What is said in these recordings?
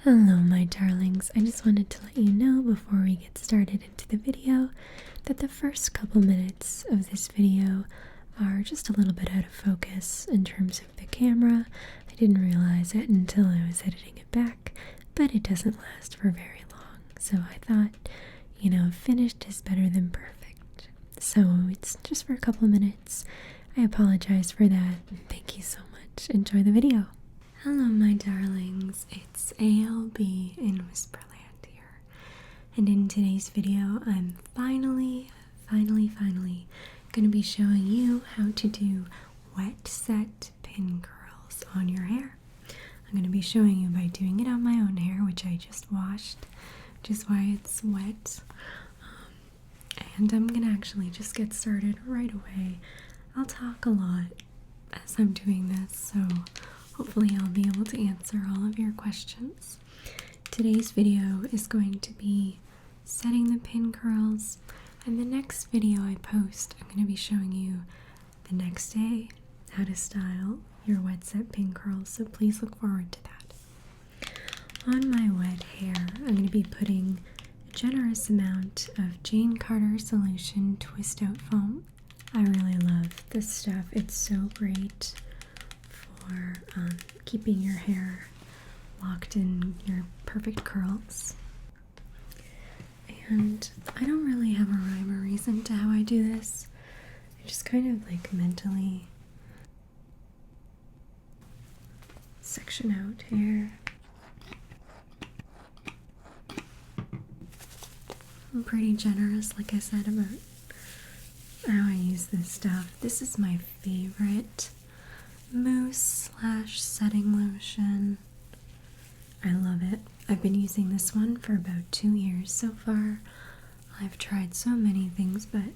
Hello my darlings, I just wanted to let you know before we get started into the video that the first couple minutes of this video are just a little bit out of focus in terms of the camera. I didn't realize it until I was editing it back, but it doesn't last for very long. So I thought, finished is better than perfect. So it's just for a couple minutes. I apologize for that and thank you so much. Enjoy the video. Hello my darlings, it's ALB in Whisperland here, and in today's video I'm finally going to be showing you how to do wet set pin curls on your hair. I'm going to be showing you by doing it on my own hair, which I just washed, which is why it's wet, and I'm going to actually just get started right away. I'll talk a lot as I'm doing this, so hopefully I'll be able to answer all of your questions. Today's video is going to be setting the pin curls, and the next video I post, I'm going to be showing you the next day how to style your wet set pin curls, so please look forward to that. On my wet hair, I'm going to be putting a generous amount of Jane Carter Solution Twist Out Foam. I really love this stuff. It's so great for keeping your hair locked in your perfect curls. And I don't really have a rhyme or reason to how I do this. I just kind of like mentally section out hair. I'm pretty generous, like I said, about how I use this stuff. This is my favorite mousse / setting lotion. I love it. I've been using this one for about 2 years so far. I've tried so many things, but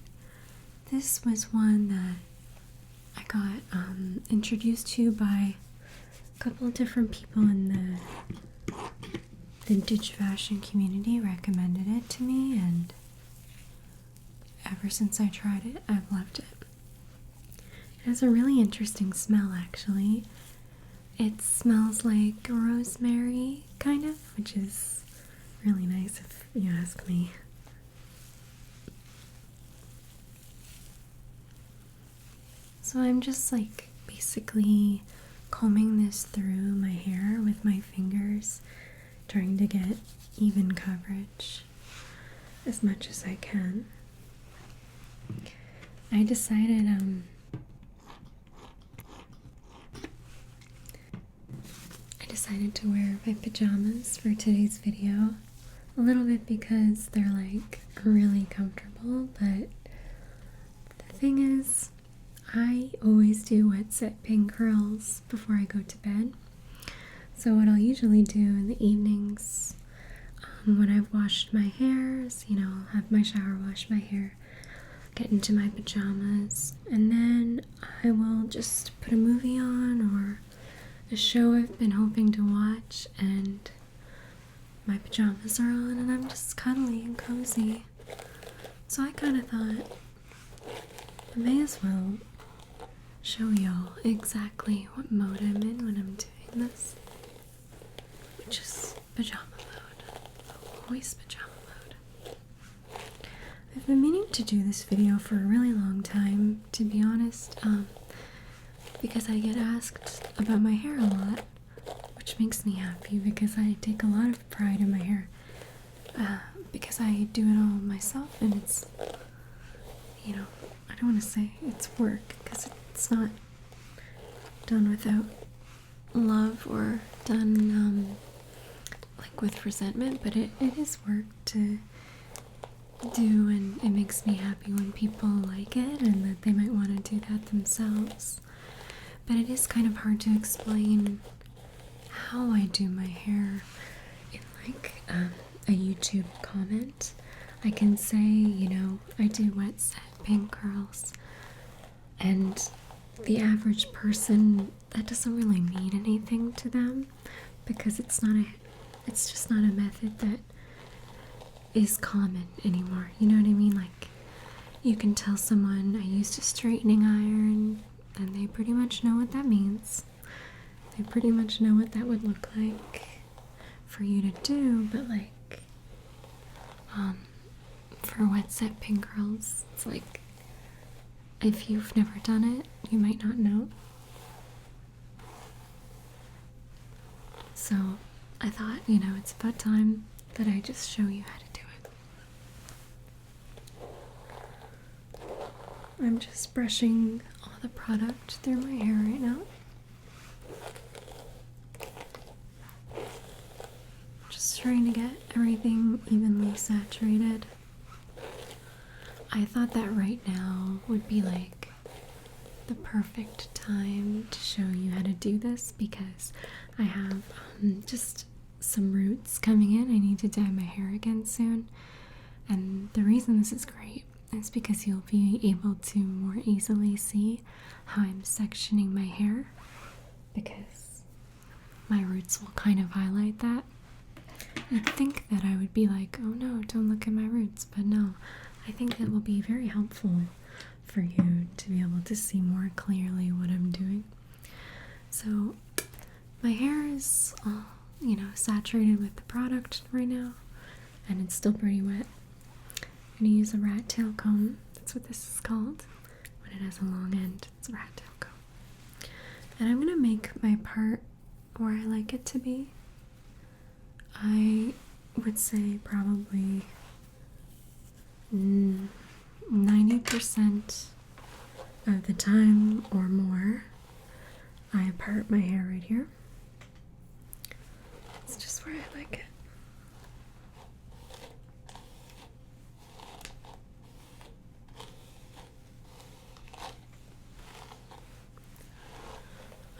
this was one that I got introduced to by a couple of different people in the vintage fashion community. Recommended it to me, and ever since I tried it, I've loved it. It has a really interesting smell, actually. It smells like rosemary, kind of, which is really nice if you ask me. So I'm just like basically combing this through my hair with my fingers, trying to get even coverage as much as I can. I decided to wear my pajamas for today's video, a little bit because they're like really comfortable, but the thing is, I always do wet set pin curls before I go to bed. So what I'll usually do in the evenings, when I've washed my hair, I'll have my shower, wash my hair, get into my pajamas, and then I will just put a movie on or a show I've been hoping to watch, and my pajamas are on and I'm just cuddly and cozy. So I kind of thought I may as well show y'all exactly what mode I'm in when I'm doing this, which is pajama mode. Always pajama mode. I've been meaning to do this video for a really long time, to be honest, because I get asked about my hair a lot, which makes me happy because I take a lot of pride in my hair, because I do it all myself, and it's, I don't want to say it's work, because it's not done without love or done like with resentment, but it is work to do, and it makes me happy when people like it and that they might want to do that themselves. But it is kind of hard to explain how I do my hair in like a YouTube comment. I can say, I do wet set pin curls, and the average person, that doesn't really mean anything to them, because it's just not a method that is common anymore. You know what I mean? Like, you can tell someone I used a straightening iron, and they pretty much know what that means. They pretty much know what that would look like for you to do, but like for Wet-Set Pincurls, it's like if you've never done it, you might not know. So I thought, it's about time that I just show you how to do it. I'm just brushing all the product through my hair right now. Just trying to get everything evenly saturated. I thought that right now would be like the perfect time to show you how to do this because I have just some roots coming in. I need to dye my hair again soon. And the reason this is great is because you'll be able to more easily see how I'm sectioning my hair because my roots will kind of highlight that. You'd think that I would be like, oh no, don't look at my roots, but no, I think that will be very helpful for you to be able to see more clearly what I'm doing. So my hair is all, saturated with the product right now, and it's still pretty wet. I'm going to use a rat tail comb. That's what this is called. When it has a long end, it's a rat tail comb. And I'm going to make my part where I like it to be. I would say probably 90% of the time or more, I part my hair right here. It's just where I like it.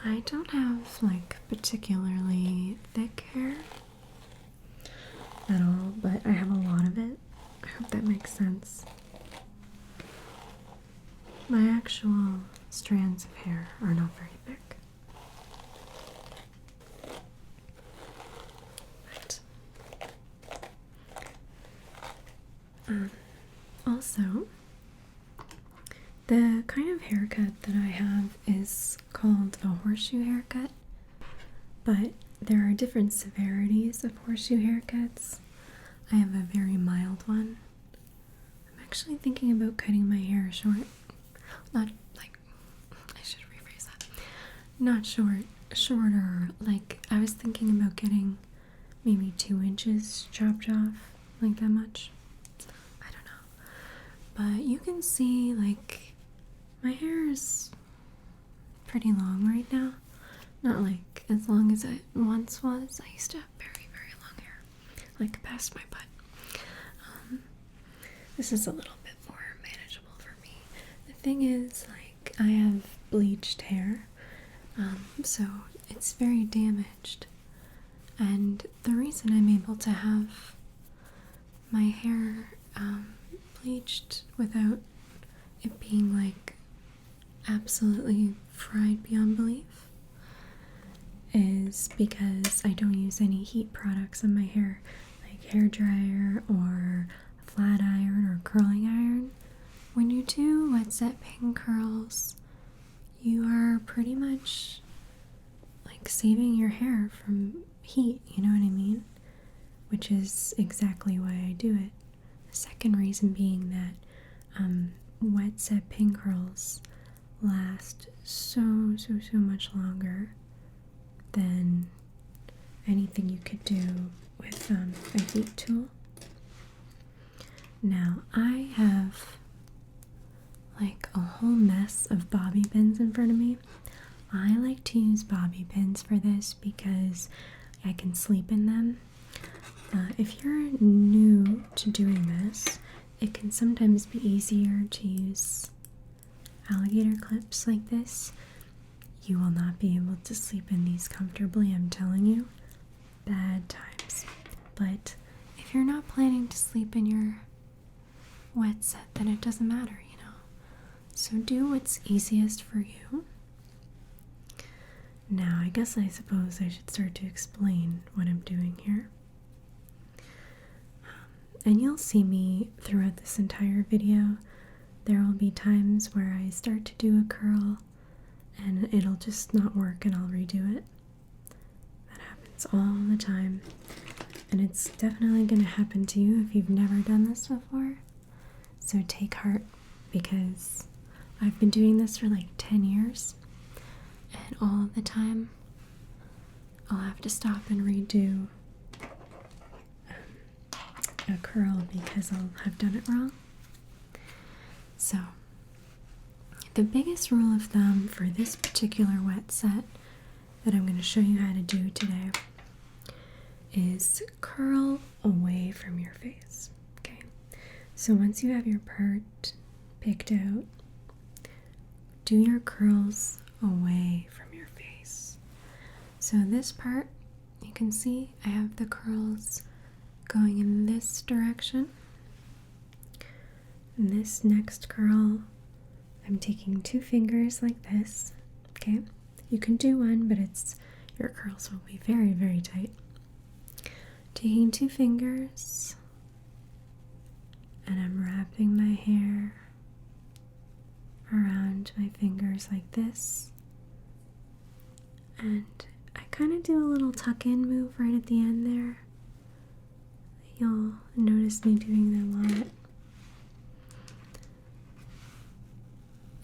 I don't have like particularly thick hair at all, but I have a lot of it. I hope that makes sense. My actual strands of hair are not very thick. But, also, the kind of haircut that I have is called a horseshoe haircut, but there are different severities of horseshoe haircuts. I have a very mild one. I'm actually thinking about cutting my hair short. Not like, I should rephrase that. Not short, shorter. Like, I was thinking about getting maybe 2 inches chopped off, like that much. I don't know. But you can see, like, my hair is pretty long right now. Not like as long as it once was. I used to have very, very long hair, like past my butt. This is a little bit more manageable for me. The thing is, like, I have bleached hair, so it's very damaged. And the reason I'm able to have my hair bleached without it being like absolutely fried beyond belief is because I don't use any heat products on my hair, like hair dryer or flat iron or curling iron. When you do Wet-Set Pincurls, you are pretty much like saving your hair from heat, you know what I mean? Which is exactly why I do it. The second reason being that Wet-Set Pincurls last so much longer than anything you could do with a heat tool. Now, I have like a whole mess of bobby pins in front of me. I like to use bobby pins for this because I can sleep in them. If you're new to doing this, it can sometimes be easier to use alligator clips like this. You will not be able to sleep in these comfortably, I'm telling you. Bad times. But if you're not planning to sleep in your wet set, then it doesn't matter, you know. So do what's easiest for you. Now, I suppose I should start to explain what I'm doing here. And you'll see me throughout this entire video. There will be times where I start to do a curl and it'll just not work and I'll redo it. That happens It's all the time. And it's definitely going to happen to you if you've never done this before. So take heart, because I've been doing this for like 10 years. And all the time, I'll have to stop and redo a curl because I'll have done it wrong. So, the biggest rule of thumb for this particular wet set that I'm going to show you how to do today is curl away from your face. Okay, so once you have your part picked out, do your curls away from your face. So this part, you can see I have the curls going in this direction. And this next curl, I'm taking 2 fingers like this. Okay, you can do one, but your curls will be very, very tight. Taking 2 fingers, and I'm wrapping my hair around my fingers like this. And I kind of do a little tuck-in move right at the end there. You'll notice me doing that a lot.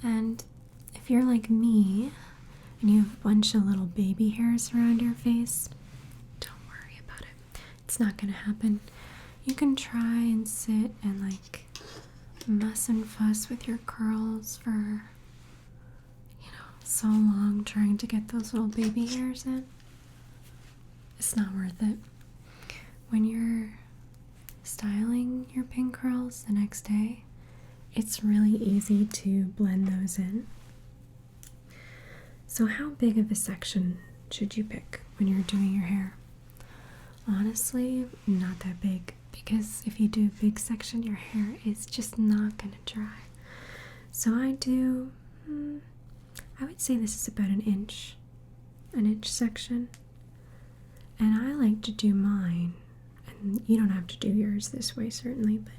And if you're like me and you have a bunch of little baby hairs around your face, don't worry about it. It's not gonna happen. You can try and sit and like muss and fuss with your curls for, so long trying to get those little baby hairs in. It's not worth it. When you're styling your pin curls the next day, it's really easy to blend those in. So how big of a section should you pick when you're doing your hair? Honestly, not that big, because if you do a big section, your hair is just not gonna dry. So I would say this is about an inch section. And I like to do mine, and you don't have to do yours this way certainly, but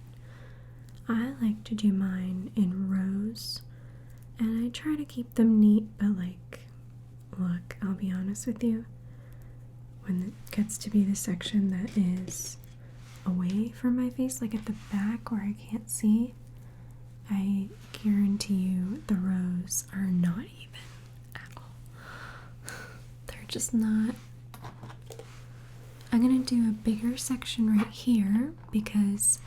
I like to do mine in rows, and I try to keep them neat, but look, I'll be honest with you, when it gets to be the section that is away from my face, like at the back where I can't see, I guarantee you the rows are not even at all. They're just not. I'm gonna do a bigger section right here because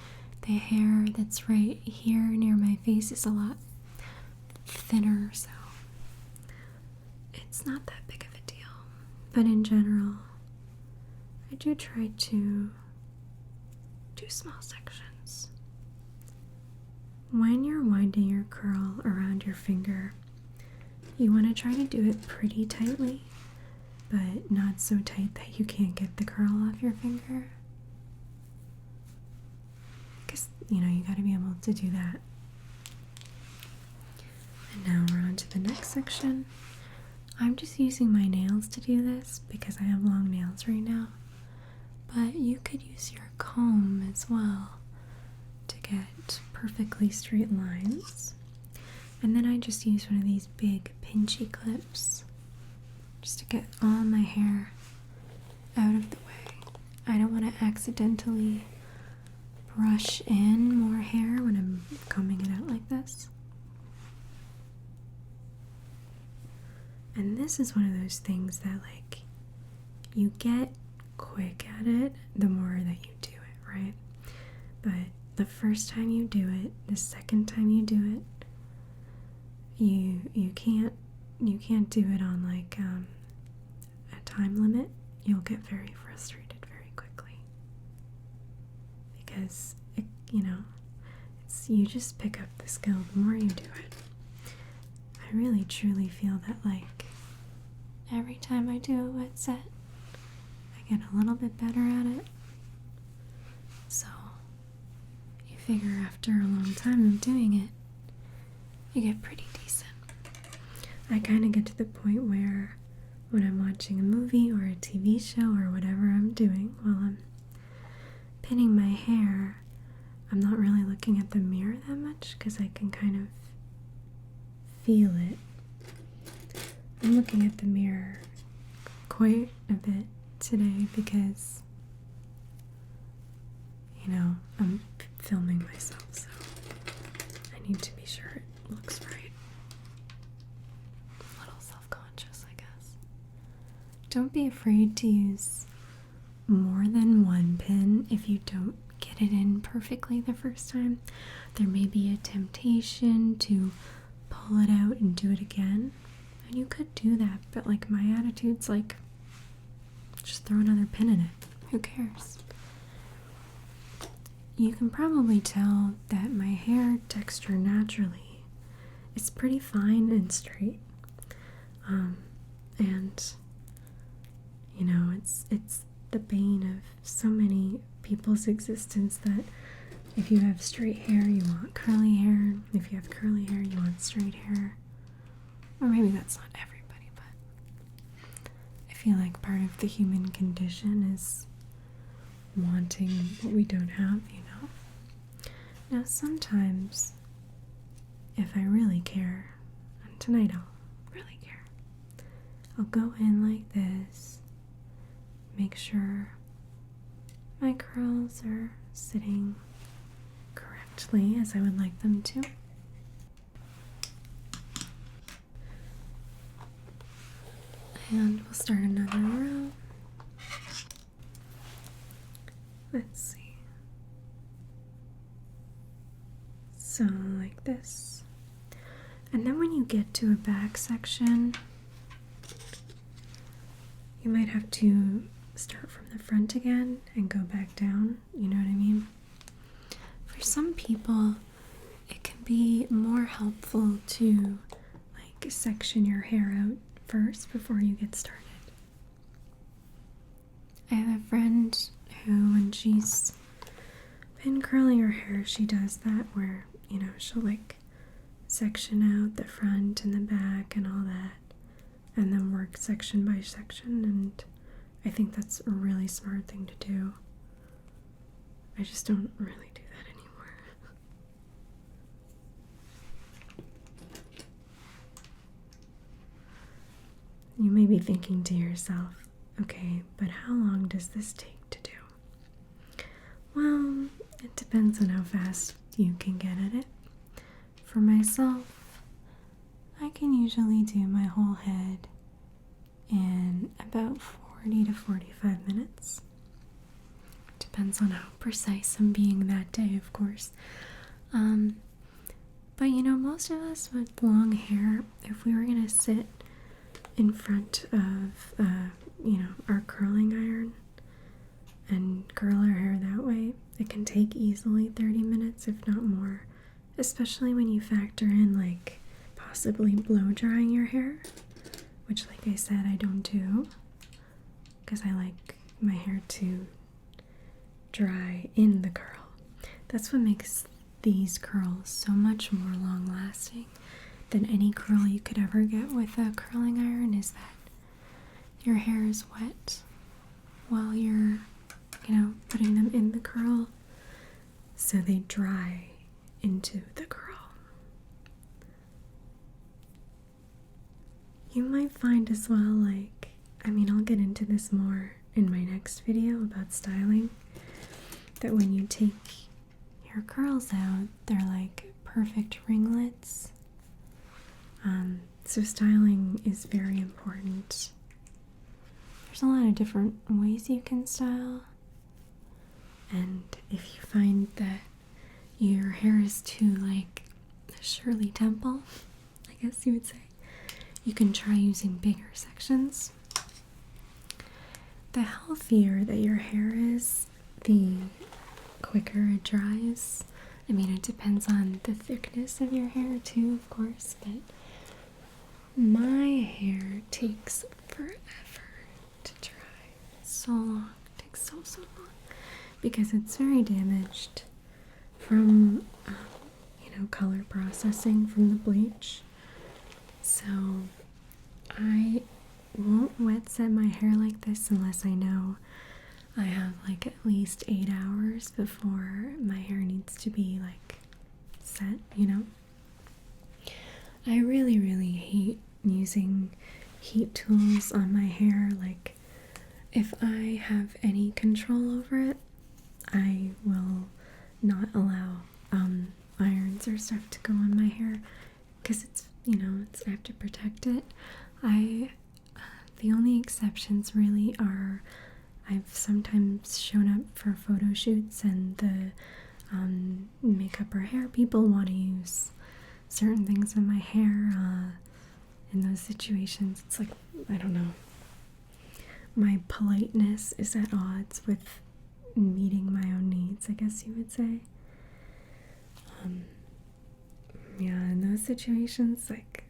the hair that's right here near my face is a lot thinner, so it's not that big of a deal. But in general, I do try to do small sections. When you're winding your curl around your finger, you want to try to do it pretty tightly, but not so tight that you can't get the curl off your finger. Because, you gotta be able to do that. And now we're on to the next section. I'm just using my nails to do this because I have long nails right now. But you could use your comb as well to get perfectly straight lines. And then I just use one of these big pinchy clips just to get all my hair out of the way. I don't want to accidentally brush in more hair when I'm combing it out like this. And this is one of those things that you get quick at it the more that you do it, right? But the first time you do it, the second time you do it, you can't do it on a time limit. You'll get very frustrated very quickly because you just pick up the skill the more you do it. I really truly feel that every time I do a wet set, I get a little bit better at it. So you figure after a long time of doing it, you get pretty decent. I kind of get to the point where when I'm watching a movie or a TV show or whatever I'm doing while I'm pinning my hair, I'm not really looking at the mirror that much because I can kind of feel it. I'm looking at the mirror quite a bit today because, you know, I'm filming myself, so I need to be sure it looks right. A little self-conscious, I guess. Don't be afraid to use more than one pin if you don't get it in perfectly the first time. There may be a temptation to pull it out and do it again, and you could do that, but like my attitude's like, just throw another pin in it. Who cares? You can probably tell that my hair texture naturally is pretty fine and straight. And you know, it's the bane of so many people's existence that if you have straight hair, you want curly hair. If you have curly hair, you want straight hair. Or maybe that's not everybody, but I feel like part of the human condition is wanting what we don't have, you know? Now, sometimes, if I really care, and tonight I'll really care, I'll go in like this, make sure my curls are sitting correctly as I would like them to. And we'll start another row. Let's see. So, like this. And then when you get to a back section, you might have to start from the front again and go back down. You know what I mean? For some people, it can be more helpful to like section your hair out first before you get started. I have a friend who, when she's been curling her hair, she does that where, you know, she'll like section out the front and the back and all that, and then work section by section, and I think that's a really smart thing to do. I just don't really do that anymore. You may be thinking to yourself, okay, but how long does this take to do? Well, it depends on how fast you can get at it. For myself, I can usually do my whole head in about 40 to 45 minutes. Depends on how precise I'm being that day, of course. But you know, most of us with long hair, if we were gonna sit in front of, you know, our curling iron and curl our hair that way, it can take easily 30 minutes, if not more, especially when you factor in like possibly blow drying your hair, which, like I said, I don't do because I like my hair to dry in the curl. That's what makes these curls so much more long lasting than any curl you could ever get with a curling iron, is that your hair is wet while you're, you know, putting them in the curl, so they dry into the curl. You might find as well, like, I mean, I'll get into this more in my next video about styling, that when you take your curls out, they're like perfect ringlets. So styling is very important. There's a lot of different ways you can style, and if you find that your hair is too like Shirley Temple, I guess you would say, you can try using bigger sections. The healthier that your hair is, the quicker it dries. I mean, it depends on the thickness of your hair too, of course, but my hair takes forever to dry. So long. It takes so long. Because it's very damaged from, you know, color processing from the bleach. So I won't wet set my hair like this unless I know I have like at least 8 hours before my hair needs to be like set, you know. I really hate using heat tools on my hair. Like, if I have any control over it, I will not allow irons or stuff to go on my hair because I have to protect it. The only exceptions really are I've sometimes shown up for photo shoots and the makeup or hair people want to use certain things in my hair. In those situations, it's like, I don't know. My politeness is at odds with meeting my own needs, I guess you would say. In those situations, like,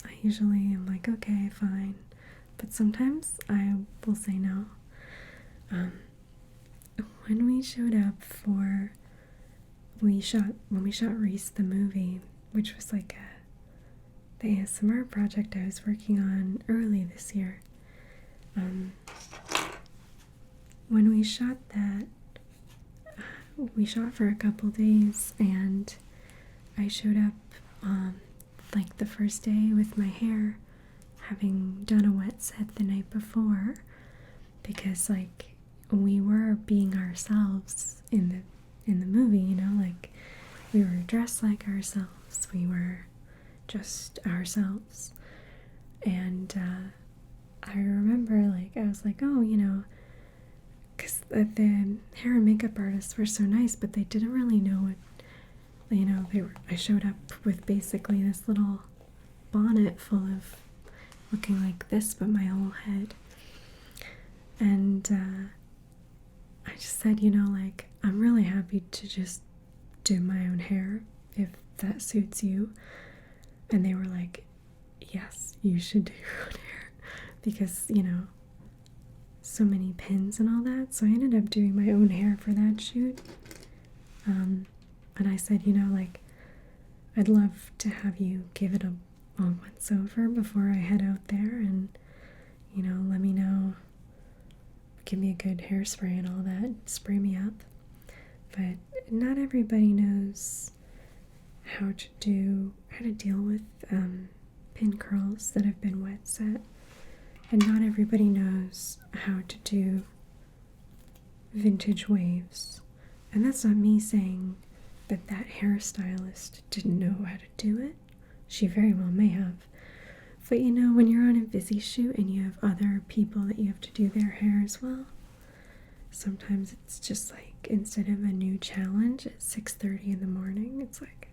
I usually am like, okay, fine. But sometimes I will say no. When we showed up when we shot Reese the movie, which was like the ASMR project I was working on early this year. When we shot that, we shot for a couple days, and I showed up like the first day with my hair having done a wet set the night before, because like we were being ourselves in the movie, like we were dressed like ourselves, we were just ourselves. And I remember like I was like, oh, because the hair and makeup artists were so nice, but they didn't really know what, I showed up with basically this little bonnet full of looking like this, but my whole head. And I just said, like, I'm really happy to just do my own hair if that suits you. And they were like, yes, you should do your own hair, because, so many pins and all that. So I ended up doing my own hair for that shoot. And I said, like, I'd love to have you give it a once over before I head out there, and, let me know, give me a good hairspray and all that, spray me up. But not everybody knows how to deal with pin curls that have been wet set, and not everybody knows how to do vintage waves. And that's not me saying that hairstylist didn't know how to do it. She very well may have. But when you're on a busy shoot and you have other people that you have to do their hair as well, sometimes it's just like, instead of a new challenge at 6:30 in the morning, it's like,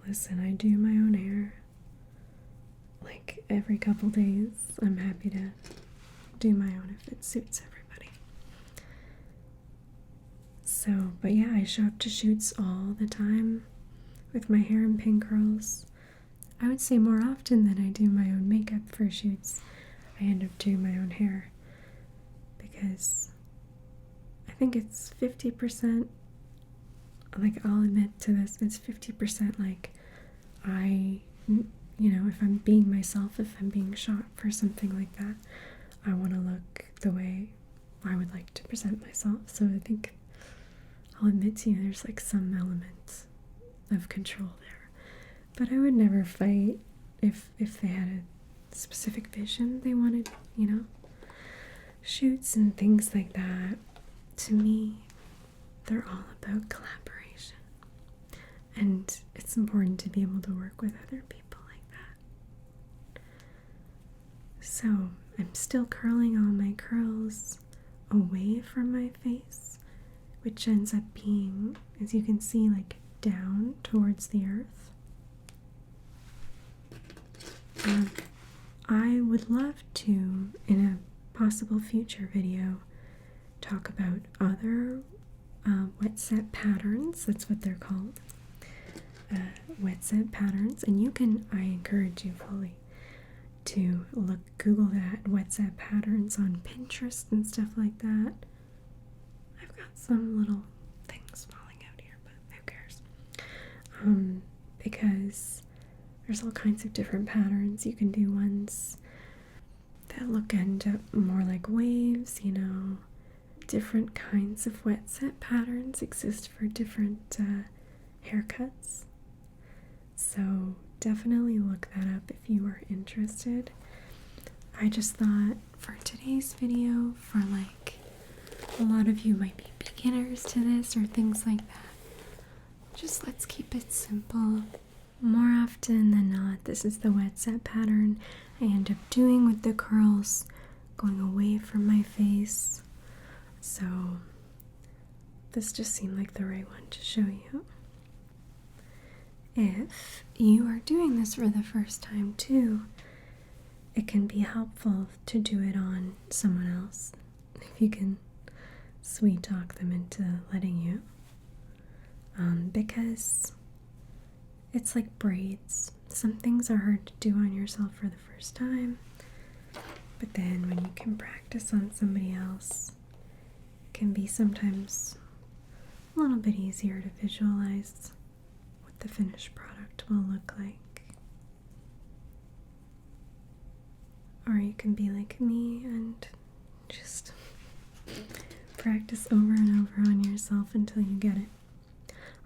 listen, I do my own hair like every couple days. I'm happy to do my own if it suits everybody. So, but yeah, I show up to shoots all the time with my hair in pin curls. I would say more often than I do my own makeup for shoots, I end up doing my own hair, because I think it's 50%, like, I'll admit to this, it's 50% like if I'm being myself, if I'm being shot for something like that, I want to look the way I would like to present myself. So I think I'll admit to you, there's like some element of control there. But I would never fight if they had a specific vision they wanted, shoots and things like that. To me, they're all about collaboration. And it's important to be able to work with other people like that. So I'm still curling all my curls away from my face, which ends up being, as you can see, like down towards the earth. I would love to, in a possible future video, talk about other wet set patterns. That's what they're called. Wet set patterns. And I encourage you fully to Google that, wet set patterns, on Pinterest and stuff like that. I've got some little things falling out here, but who cares? Because there's all kinds of different patterns. You can do ones that end up more like waves, different kinds of wet set patterns exist for different haircuts. So definitely look that up if you are interested. I just thought for today's video, for like a lot of you might be beginners to this or things like that, just let's keep it simple. More often than not, this is the wet set pattern I end up doing with the curls going away from my face. So this just seemed like the right one to show you. If you are doing this for the first time too, it can be helpful to do it on someone else if you can sweet talk them into letting you. Because it's like braids. Some things are hard to do on yourself for the first time, but then when you can practice on somebody else, it can be sometimes a little bit easier to visualize what the finished product will look like. Or you can be like me and just practice over and over on yourself until you get it.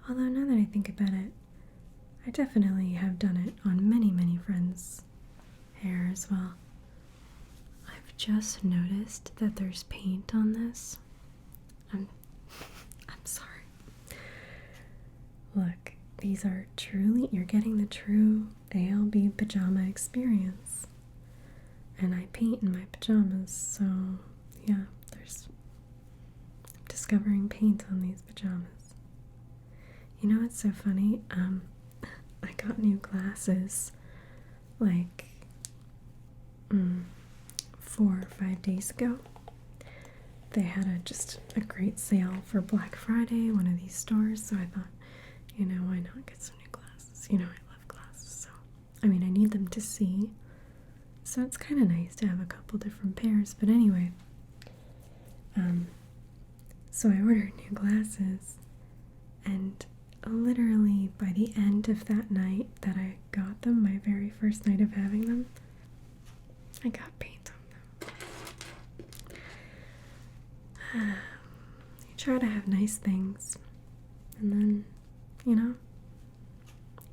Although now that I think about it, I definitely have done it on many, many friends' hair as well. I've just noticed that there's paint on this. I'm sorry. Look, these are truly, you're getting the true ALB pajama experience. And I paint in my pajamas, so yeah, I'm discovering paint on these pajamas. You know what's so funny? I got new glasses like 4 or 5 days ago. They had just a great sale for Black Friday, one of these stores, so I thought, why not get some new glasses? I love glasses, so I need them to see, so it's kind of nice to have a couple different pairs. But anyway, so I ordered new glasses, and literally by the end of that night that I got them, my very first night of having them, I got paint on them. You try to have nice things, and then, you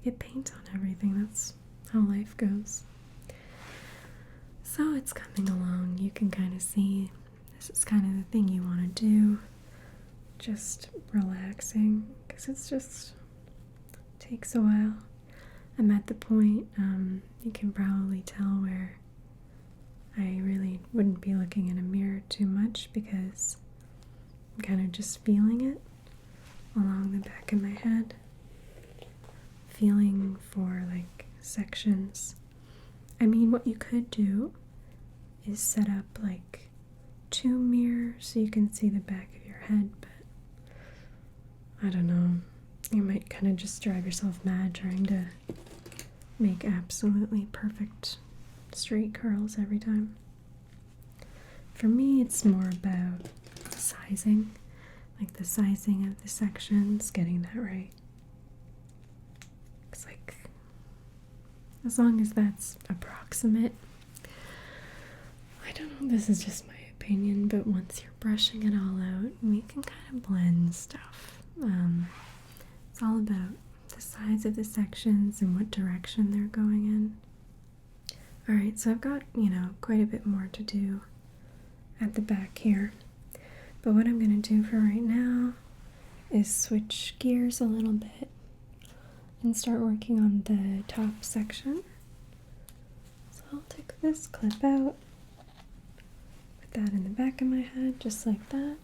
get paint on everything. That's how life goes. So it's coming along. You can kind of see this is kind of the thing you want to do. Just relaxing, because it's just takes a while. I'm at the point, you can probably tell, where I really wouldn't be looking in a mirror too much, because I'm kind of just feeling it along the back of my head, feeling for like sections. What you could do is set up like 2 mirrors so you can see the back of your head, but I don't know, you might kind of just drive yourself mad trying to make absolutely perfect straight curls every time. For me, it's more about sizing, like the sizing of the sections, getting that right. It's like, as long as that's approximate. I don't know, this is just my opinion, but once you're brushing it all out, we can kind of blend stuff. It's all about the size of the sections and what direction they're going in. Alright, so I've got, quite a bit more to do at the back here. But what I'm going to do for right now is switch gears a little bit and start working on the top section. So I'll take this clip out, put that in the back of my head just like that,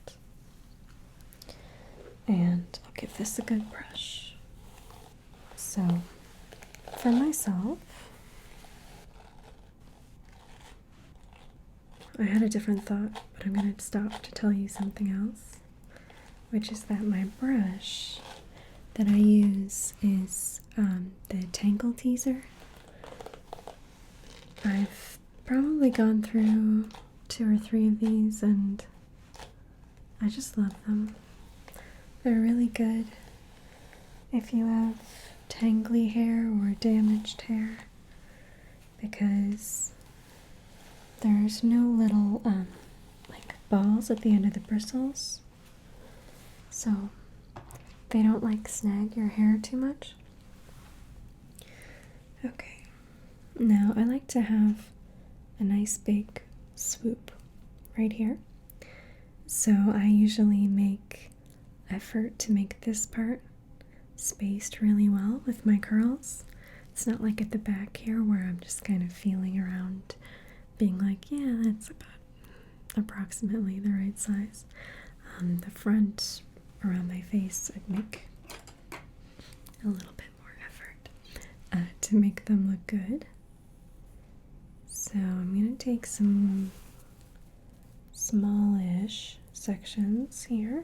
and I'll give this a good brush. So for myself, I had a different thought, but I'm going to stop to tell you something else, which is that my brush that I use is the Tangle Teaser. I've probably gone through 2 or 3 of these, and I just love them. They're really good if you have tangly hair or damaged hair, because there's no little like balls at the end of the bristles, so they don't like snag your hair too much. Okay, now I like to have a nice big swoop right here. So I usually make effort to make this part spaced really well with my curls. It's not like at the back here where I'm just kind of feeling around, being like, yeah, that's about approximately the right size. The front around my face, I'd make a little bit more effort to make them look good. So I'm going to take some smallish sections here.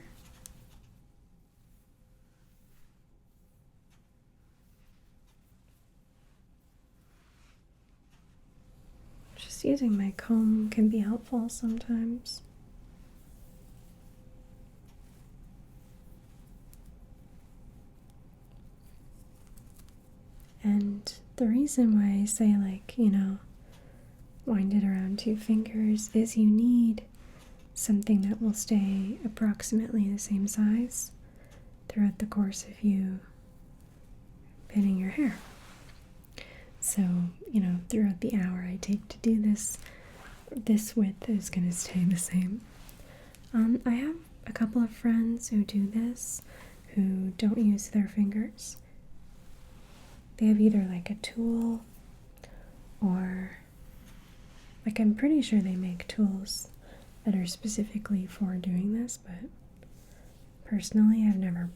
Just using my comb can be helpful sometimes. And the reason why I say, like, wind it around 2 fingers is you need something that will stay approximately the same size throughout the course of you pinning your hair. So, throughout the hour I take to do this, this width is going to stay the same. I have a couple of friends who do this, who don't use their fingers. They have either like a tool or, like, I'm pretty sure they make tools that are specifically for doing this, but personally I've never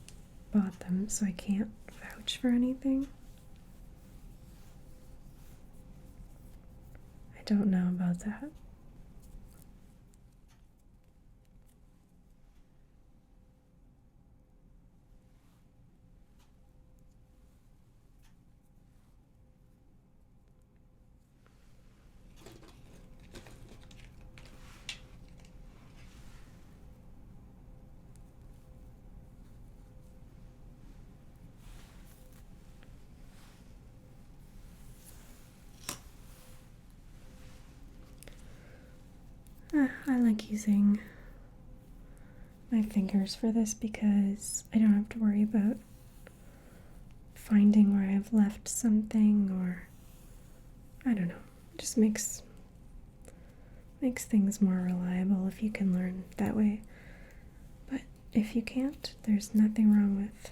bought them, so I can't vouch for anything. I don't know about that. I like using my fingers for this because I don't have to worry about finding where I've left something, or I don't know, it just makes things more reliable if you can learn that way. But if you can't, there's nothing wrong with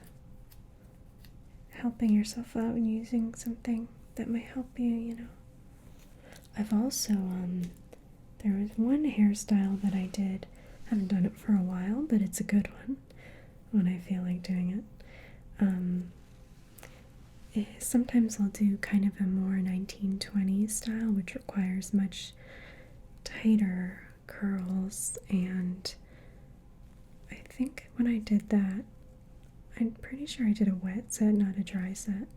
helping yourself out and using something that might help you, I've also, there was one hairstyle that I did. Haven't done it for a while, but it's a good one when I feel like doing it. Sometimes I'll do kind of a more 1920s style, which requires much tighter curls, and I think when I did that, I'm pretty sure I did a wet set, not a dry set.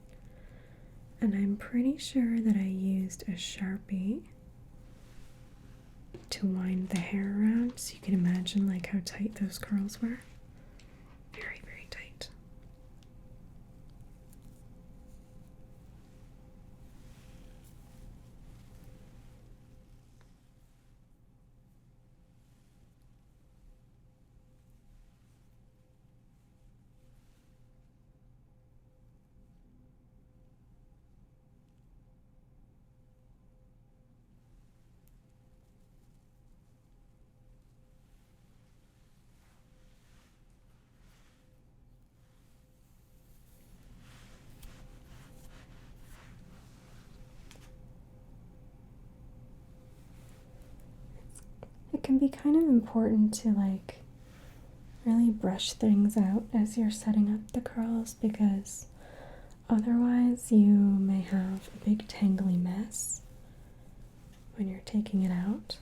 And I'm pretty sure that I used a Sharpie to wind the hair around, so you can imagine like how tight those curls were. Very, very tight. It can be kind of important to like really brush things out as you're setting up the curls, because otherwise you may have a big tangly mess when you're taking it out.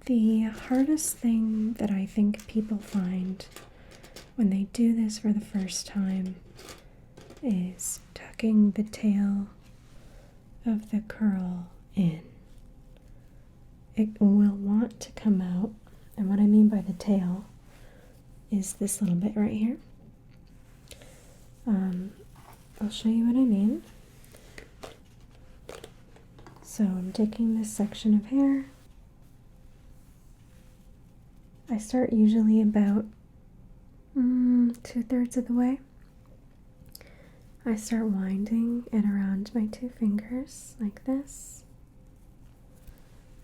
The hardest thing that I think people find when they do this for the first time is tucking the tail of the curl in. It will want to come out, and what I mean by the tail is this little bit right here. I'll show you what I mean. So I'm taking this section of hair, I I start usually about 2/3 of the way. I start winding it around my 2 fingers like this,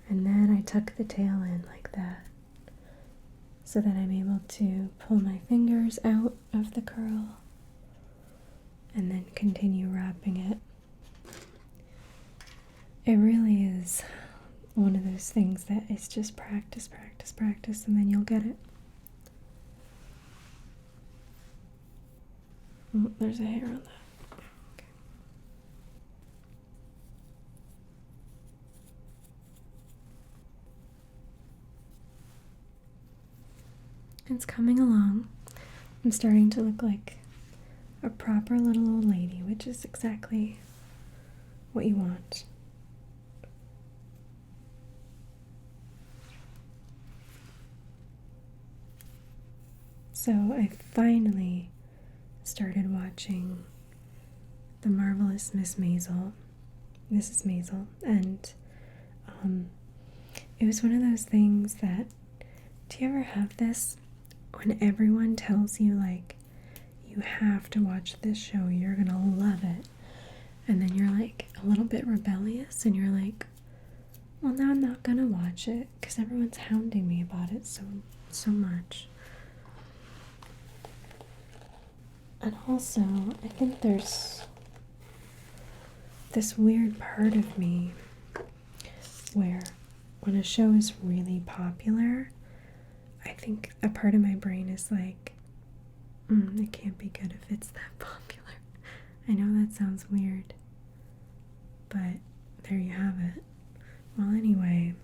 and then I tuck the tail in like that so that I'm able to pull my fingers out of the curl and then continue wrapping it. It really is one of those things that it's just practice, practice, practice, and then you'll get it. Oh, there's a hair on that. Okay. It's coming along. I'm starting to look like a proper little old lady, which is exactly what you want. So I finally started watching The Marvelous Mrs. Maisel, and it was one of those things that, do you ever have this when everyone tells you, like, you have to watch this show, you're gonna love it, and then you're like a little bit rebellious and you're like, well, now I'm not gonna watch it because everyone's hounding me about it so much. And also, I think there's this weird part of me where when a show is really popular, I think a part of my brain is like, it can't be good if it's that popular. I know that sounds weird, but there you have it. Well, anyway,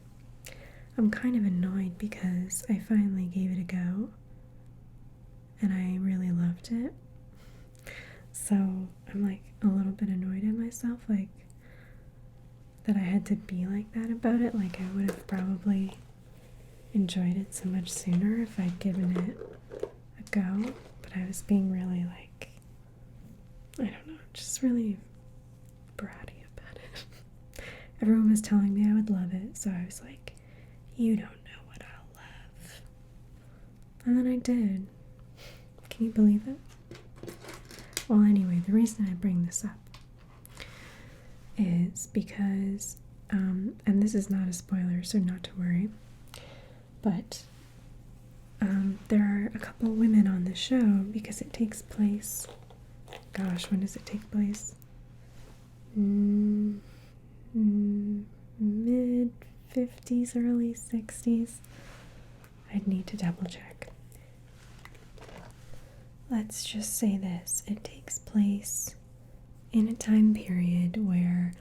I'm kind of annoyed because I finally gave it a go, and I really loved it. So I'm like a little bit annoyed at myself, like that I had to be like that about it. Like I would have probably enjoyed it so much sooner if I'd given it a go. But I was being really like, I don't know, just really bratty about it. Everyone was telling me I would love it, so I was like, you don't know what I'll love. And then I did. Can you believe it? Well, anyway, the reason I bring this up is because, and this is not a spoiler, so not to worry, but there are a couple women on the show because it takes place, gosh, when does it take place? Mid-50s, early 60s. I'd need to double check. Let's just say this. It takes place in a time period where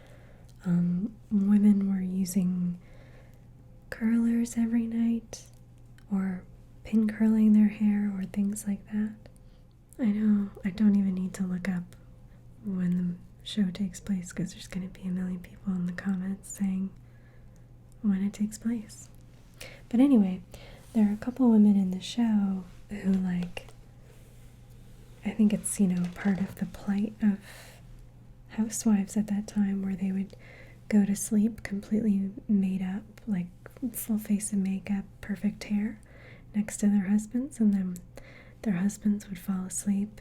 women were using curlers every night or pin curling their hair or things like that. I know, I don't even need to look up when the show takes place because there's going to be a million people in the comments saying when it takes place. But anyway, there are a couple women in the show who, like, I think it's, part of the plight of housewives at that time where they would go to sleep completely made up, like full face of makeup, perfect hair, next to their husbands, and then their husbands would fall asleep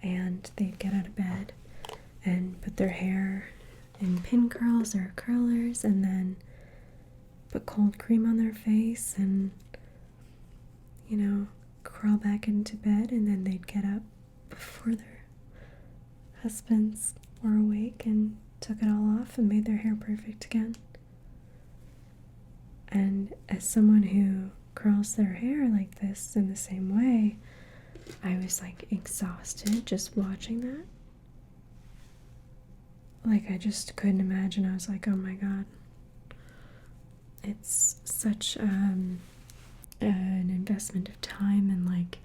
and they'd get out of bed and put their hair in pin curls or curlers and then put cold cream on their face and, crawl back into bed, and then they'd get up before their husbands were awake and took it all off and made their hair perfect again. And as someone who curls their hair like this in the same way, I was like exhausted just watching that. Like I just couldn't imagine. I was like, oh my god. It's such an investment of time and like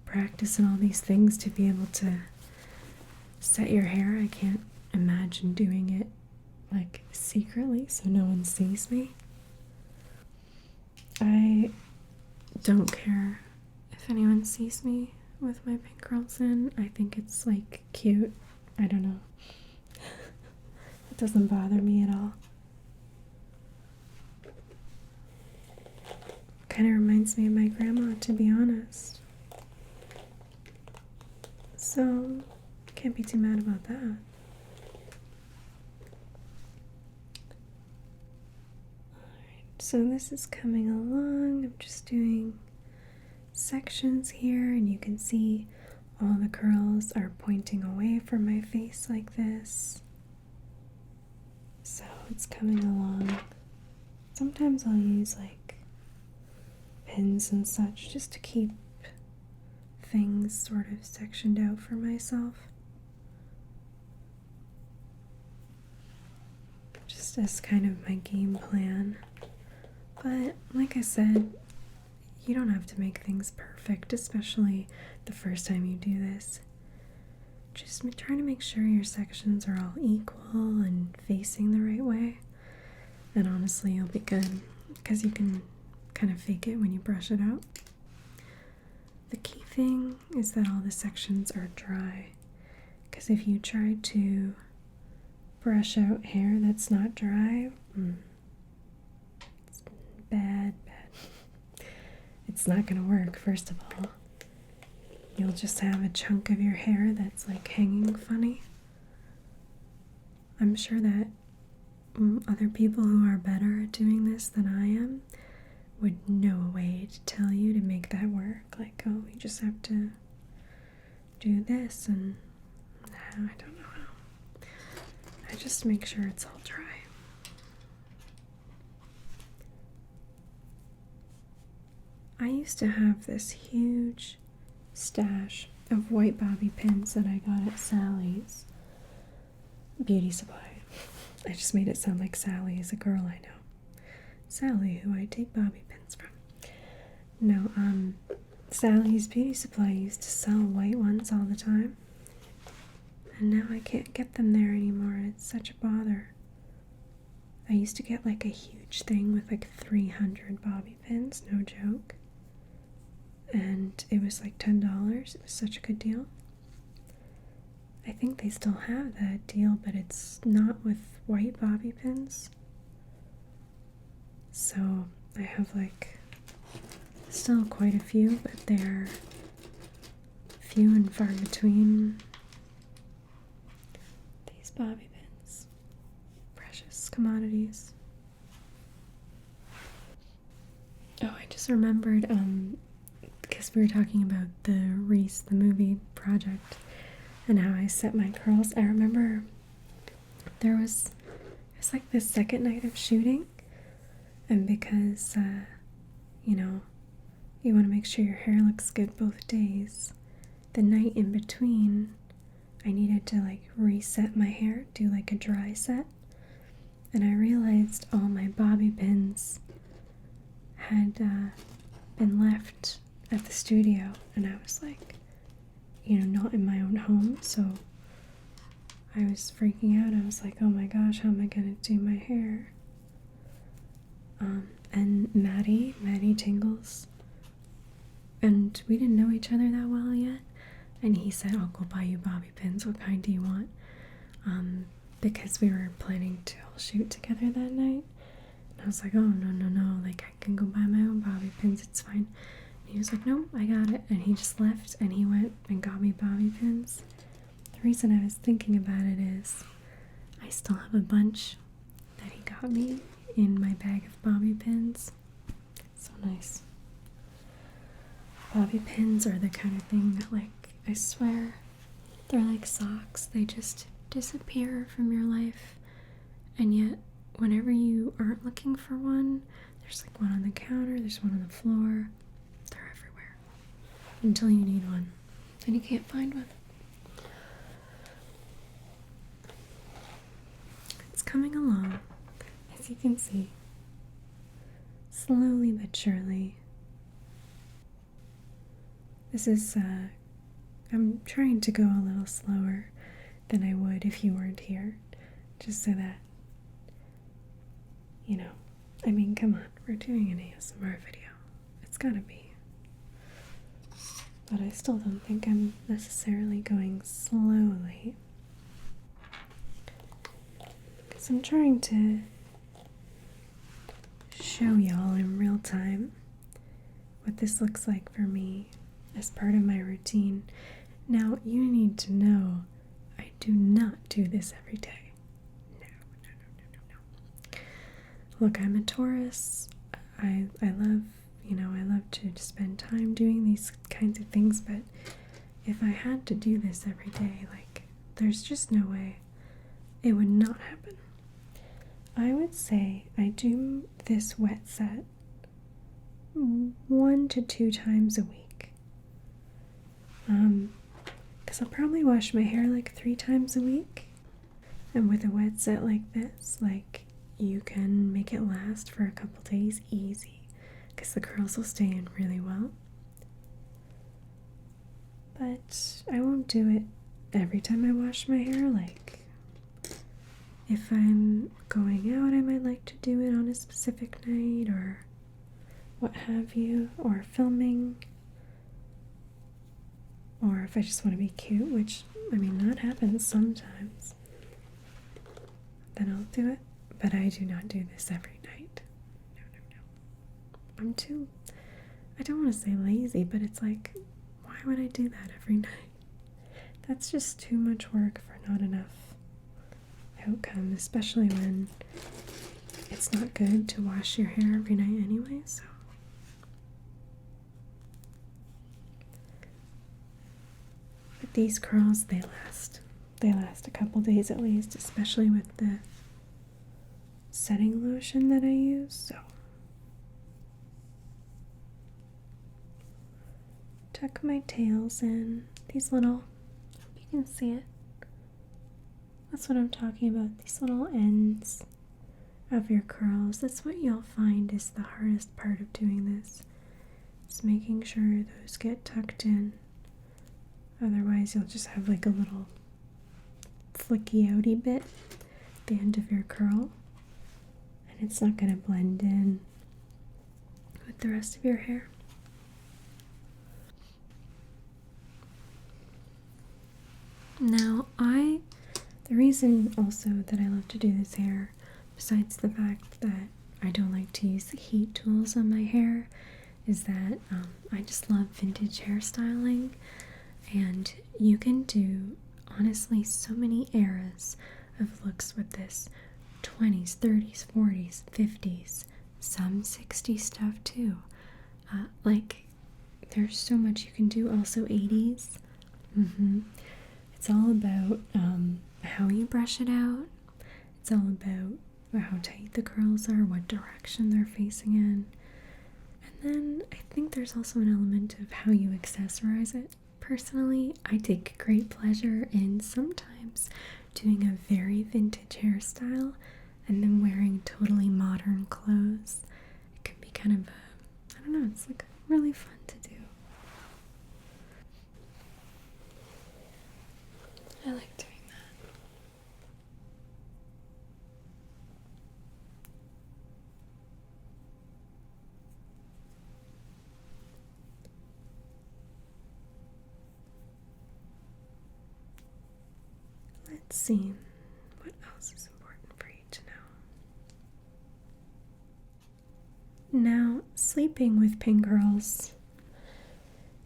practice and all these things to be able to set your hair. I can't imagine doing it like secretly so no one sees me. I don't care if anyone sees me with my pink curls in. I think it's like cute. I don't know. It doesn't bother me at all. kind of reminds me of my grandma, to be honest. So, can't be too mad about that. Alright, so this is coming along. I'm just doing sections here, and you can see all the curls are pointing away from my face like this. So it's coming along. Sometimes I'll use like pins and such just to keep things sort of sectioned out for myself. Just as kind of my game plan. But like I said, you don't have to make things perfect, especially the first time you do this. Just try to make sure your sections are all equal and facing the right way. And honestly, you'll be good because you can kind of fake it when you brush it out. The key thing is that all the sections are dry, because if you try to brush out hair that's not dry, it's bad. It's not gonna work, first of all. You'll just have a chunk of your hair that's like hanging funny. I'm sure that other people who are better at doing this than I am would know a way to tell you to make that work. Like, oh, you just have to do this, and I don't know how. I just make sure it's all dry. I used to have this huge stash of white bobby pins that I got at Sally's beauty supply. I just made it sound like Sally is a girl I know. Sally, who I take bobby pins from. No, Sally's beauty supply used to sell white ones all the time. And now I can't get them there anymore. It's such a bother. I used to get like a huge thing with like 300 bobby pins, no joke. And it was like $10. It was such a good deal. I think they still have that deal, but it's not with white bobby pins. So I have like still quite a few, but they're few and far between. These bobby pins, precious commodities. Oh, I just remembered, because we were talking about the Reese, the movie project, and how I set my curls. I remember it was like the second night of shooting, and because, you want to make sure your hair looks good both days, the night in between, I needed to like reset my hair, do like a dry set, and I realized all my bobby pins had been left at the studio, and I was like, not in my own home, so I was freaking out. I was like, oh my gosh, how am I gonna do my hair? And Maddie Tingles, and we didn't know each other that well yet, and he said, I'll go buy you bobby pins, what kind do you want? Because we were planning to all shoot together that night, and I was like, oh, no, like, I can go buy my own bobby pins, it's fine. And he was like, no, I got it, and he just left, and he went and got me bobby pins. The reason I was thinking about it is I still have a bunch that he got me in my bag of bobby pins. So nice. Bobby pins are the kind of thing that, like, I swear, they're like socks. They just disappear from your life, and yet whenever you aren't looking for one, there's like one on the counter, there's one on the floor, they're everywhere until you need one and you can't find one. It's coming along, as you can see, slowly but surely. This is I'm trying to go a little slower than I would if you weren't here, just so that, come on, we're doing an ASMR video. It's gotta be. But I still don't think I'm necessarily going slowly, because I'm trying to show y'all in real time what this looks like for me as part of my routine. Now, you need to know I do not do this every day. No. Look, I'm a Taurus. I love, I love to spend time doing these kinds of things, but if I had to do this every day, like, there's just no way it would not happen. I would say I do this wet set 1 to 2 times a week. Because I'll probably wash my hair like 3 times a week. And with a wet set like this, like, you can make it last for a couple days easy, because the curls will stay in really well. But I won't do it every time I wash my hair. Like, if I'm going out, I might like to do it on a specific night or what have you, or filming, or if I just want to be cute, which, that happens sometimes, then I'll do it. But I do not do this every night. No. I don't want to say lazy, but it's like, why would I do that every night? That's just too much work for not enough outcome, especially when it's not good to wash your hair every night anyway, so. But these curls, they last. They last a couple days at least, especially with the setting lotion that I use, so. Tuck my tails in. These little, hope you can see it. That's what I'm talking about, these little ends of your curls. That's what you'll find is the hardest part of doing this. Is making sure those get tucked in. Otherwise you'll just have like a little flicky outy bit at the end of your curl. And it's not going to blend in with the rest of your hair. Now, the reason also that I love to do this hair, besides the fact that I don't like to use the heat tools on my hair, is that I just love vintage hairstyling, and you can do, honestly, so many eras of looks with this. 20s, 30s, 40s, 50s, some 60s stuff too. There's so much you can do. Also 80s. It's all about how you brush it out. It's all about how tight the curls are, what direction they're facing in. And then I think there's also an element of how you accessorize it. Personally, I take great pleasure in sometimes doing a very vintage hairstyle and then wearing totally modern clothes. It can be kind of I don't know, it's like really fun to do. I like doing that. Let's see, what else is important for you to know? Now, sleeping with pin curls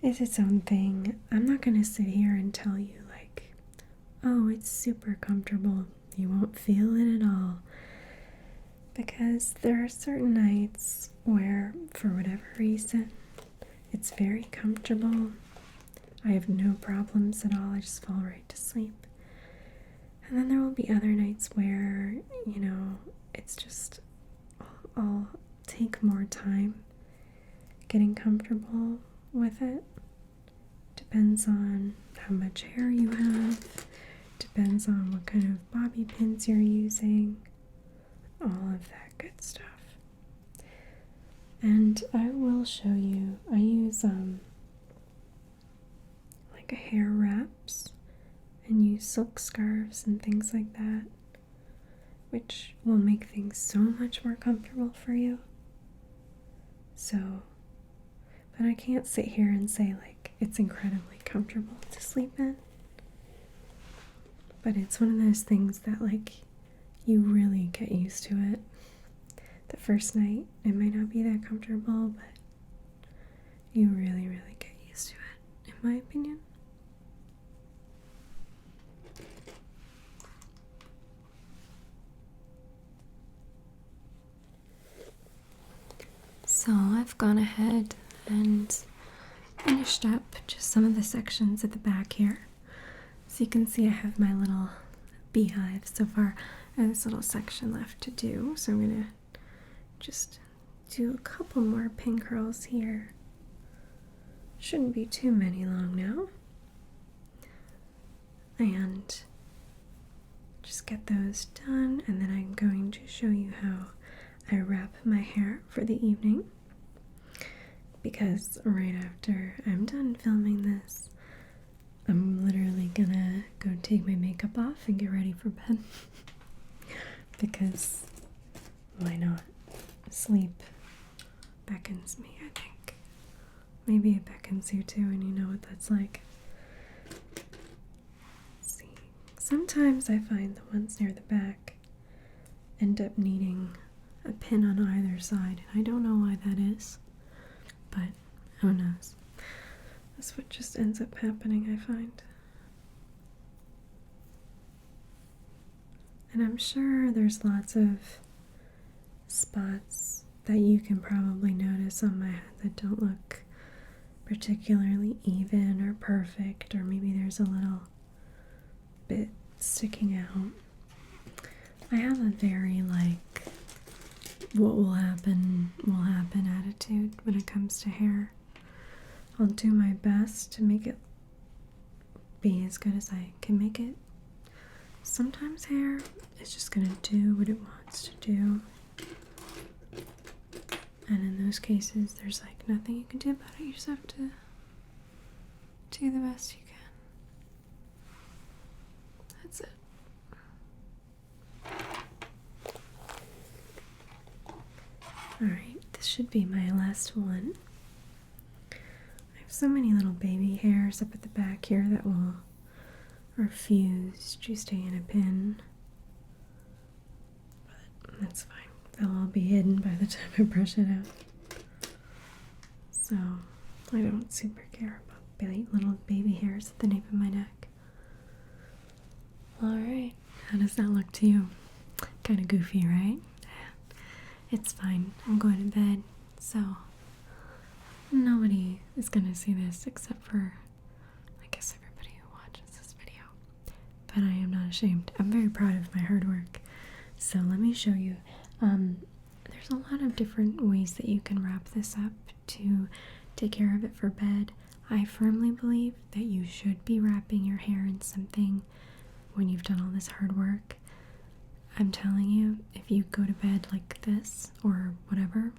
is its own thing. I'm not going to sit here and tell you, like, oh, it's super comfortable, you won't feel it at all. Because there are certain nights where, for whatever reason, it's very comfortable. I have no problems at all, I just fall right to sleep. And then there will be other nights where, it's just, I'll take more time getting comfortable with it. Depends on how much hair you have, depends on what kind of bobby pins you're using, all of that good stuff. And I will show you, I use like a hair wraps and use silk scarves and things like that, which will make things so much more comfortable for you. So, but I can't sit here and say like it's incredibly comfortable to sleep in. But it's one of those things that like you really get used to it. The first night it might not be that comfortable, but you really, really get used to it, in my opinion. So I've gone ahead and finished up just some of the sections at the back here. So you can see I have my little beehive so far. I have this little section left to do, so I'm gonna just do a couple more pin curls here. Shouldn't be too many long now. And just get those done, and then I'm going to show you how I wrap my hair for the evening. Because right after I'm done filming this, I'm literally gonna go take my makeup off and get ready for bed. Because why not? Sleep beckons me, I think. Maybe it beckons you too, and you know what that's like. Let's see. Sometimes I find the ones near the back end up needing a pin on either side, and I don't know why that is, but who knows? That's what just ends up happening, I find. And I'm sure there's lots of spots that you can probably notice on my head that don't look particularly even or perfect, or maybe there's a little bit sticking out. I have a very what will happen attitude when it comes to hair. I'll do my best to make it be as good as I can make it. Sometimes hair is just gonna do what it wants to do. And in those cases, there's nothing you can do about it. You just have to do the best you can. That's it. Alright, this should be my last one. I have so many little baby hairs up at the back here that will refuse to stay in a pin. But that's fine. They'll all be hidden by the time I brush it out. So, I don't super care about little baby hairs at the nape of my neck. Alright, how does that look to you? Kinda goofy, right? It's fine. I'm going to bed, so nobody is gonna see this except for, I guess, everybody who watches this video. But I am not ashamed. I'm very proud of my hard work. So let me show you. There's a lot of different ways that you can wrap this up to take care of it for bed. I firmly believe that you should be wrapping your hair in something when you've done all this hard work. I'm telling you, if you go to bed like this or whatever,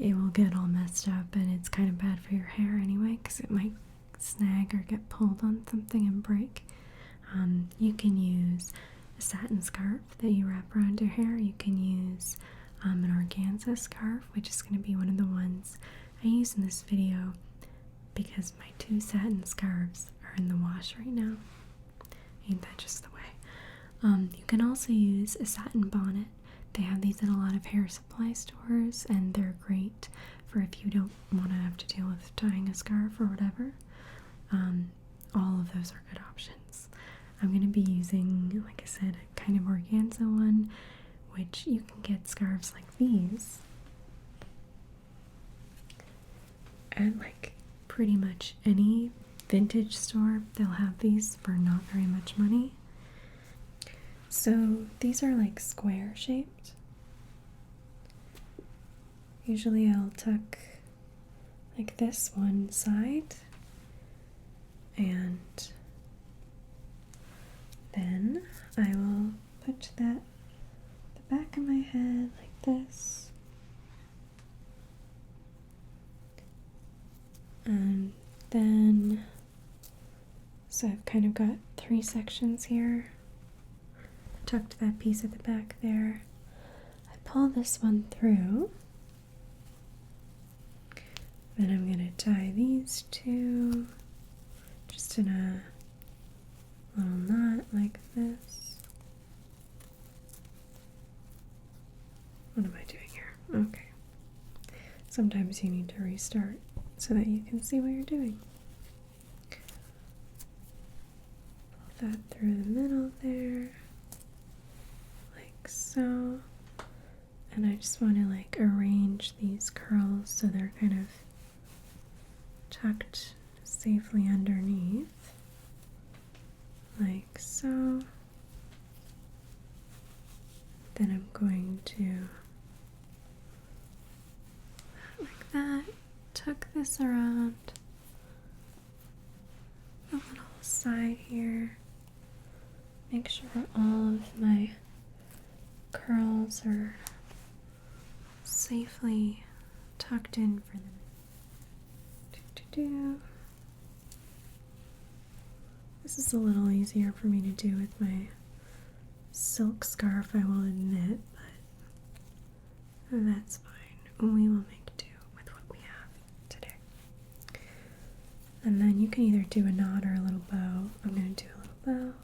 it will get all messed up, and it's kind of bad for your hair anyway because it might snag or get pulled on something and break. You can use a satin scarf that you wrap around your hair. You can use an organza scarf, which is going to be one of the ones I use in this video because my 2 satin scarves are in the wash right now. Ain't that just the way? You can also use a satin bonnet. They have these in a lot of hair supply stores, and they're great for if you don't want to have to deal with tying a scarf or whatever. All of those are good options. I'm going to be using, like I said, a kind of organza one, which you can get scarves like these at pretty much any vintage store. They'll have these for not very much money. So these are square shaped. Usually I'll tuck this one side, and then I will put that the back of my head like this, and then so I've kind of got 3 sections here. Tucked that piece at the back there. I pull this one through. Then I'm going to tie these 2 just in a little knot like this. What am I doing here? Okay. sometimes you need to restart so that you can see what you're doing. Pull that through the middle there, like so. And I just want to like arrange these curls so they're kind of tucked safely underneath, like so. Then I'm going to, like that, tuck this around the little side here. Make sure all of my curls are safely tucked in for them. This is a little easier for me to do with my silk scarf, I will admit, but that's fine. We will make do with what we have today. And then you can either do a knot or a little bow. I'm going to do a little bow.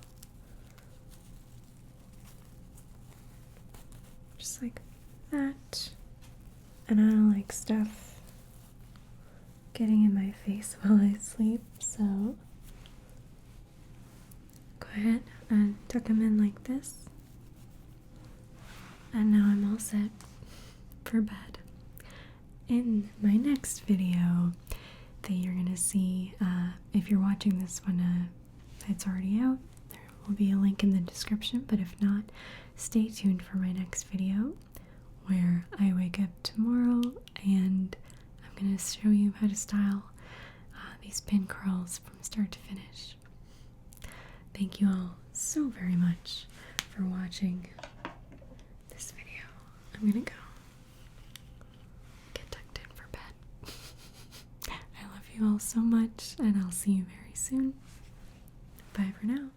Just like that. And I don't like stuff getting in my face while I sleep, so go ahead and tuck them in like this. And now I'm all set for bed. In my next video that you're going to see, if you're watching this when it's already out, there will be a link in the description, but if not, stay tuned for my next video where I wake up tomorrow and I'm going to show you how to style these pin curls from start to finish. Thank you all so very much for watching this video. I'm gonna go get tucked in for bed. I love you all so much, and I'll see you very soon. Bye for now.